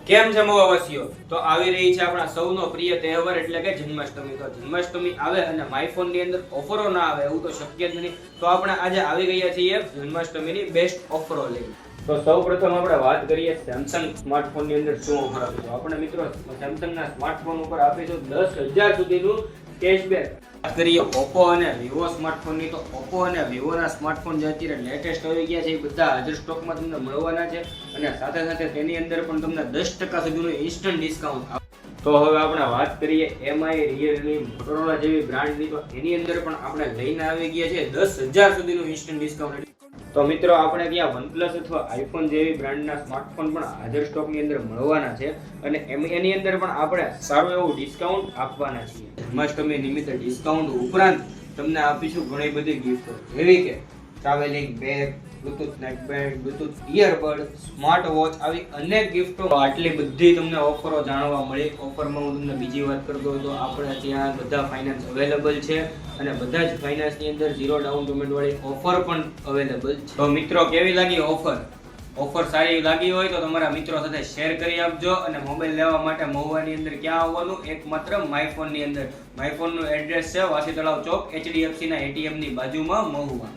કેમ છે મોવાસીઓ? તો આવી રહી છે આપણા સૌનો પ્રિય તહેવાર એટલે કે જન્માષ્ટમી. તો જન્માષ્ટમી આવે અને માયફોન ની અંદર ઓફરો ના આવે એવું તો શક્ય જ નથી. તો આપણે આજે આવી ગયા છીએ જન્માષ્ટમીની બેસ્ટ ઓફરો લઈને. તો સૌપ્રથમ આપણે વાત કરીએ સેમસંગ સ્માર્ટફોન ની અંદર શું ઓફર આપે છે. આપણે મિત્રો સેમસંગ ના સ્માર્ટફોન ઉપર આપીશું 10,000 સુધીનું કેશબેક. વાત કરીએ ઓપ્પો અને વિવો સ્માર્ટફોન ની, તો ઓપ્પો અને વિવો ના સ્માર્ટફોન જે અત્યારે લેટેસ્ટ આવી ગયા છે એ બધા હાજર સ્ટોકમાં તમને મળવાના છે અને સાથે સાથે તેની અંદર પણ તમને 10% સુધીનું ઇન્સ્ટન્ટ ડિસ્કાઉન્ટ. તો હવે આપણે વાત કરીએ એમઆઈ, રિયલમી, મોટોરોલા જેવી બ્રાન્ડની, તો એની અંદર પણ આપણે લઈને આવી ગયા છે 10,000 સુધીનું ઇન્સ્ટન્ટ ડિસ્કાઉન્ટ. તો મિત્રો આપણે ત્યાં વનપ્લસ અથવા આઈફોન જેવી બ્રાન્ડના સ્માર્ટફોન પણ હાજર સ્ટોકની અંદર મળવાના છે અને એની અંદર પણ આપણે સારું એવું ડિસ્કાઉન્ટ આપવાના છીએ. જન્માષ્ટમી નિમિત્તે ડિસ્કાઉન્ટ ઉપરાંત તમને આપીશું ઘણી બધી ગિફ્ટો, જેવી કે travelling bag, Bluetooth neckband, Bluetooth earbud, smart watch, આવી અનેક ગિફ્ટો. આટલી બધી તમને ઓફરો જાણવા મળી. ઓફરમાં હું તમને બીજી વાત કરતો હતો, આપણે ત્યાં બધા ફાઇનાન્સ અવેલેબલ છે અને બધા જ ફાઇનાન્સની અંદર 0 ડાઉન પેમેન્ટ વાળી ઓફર પણ અવેલેબલ છે. તો મિત્રો કેવી લાગી ઓફર સારી લાગી હોય તો તમારા મિત્રો સાથે શેર કરી આપજો. અને મોબાઈલ લેવા માટે મહુવાની અંદર ક્યાં આવવાનું? એકમાત્ર માયફોન ની અંદર. માયફોન નું એડ્રેસ છે વાસી તળાવ ચોક, HDFC ના ATM ની બાજુમાં મહુવા.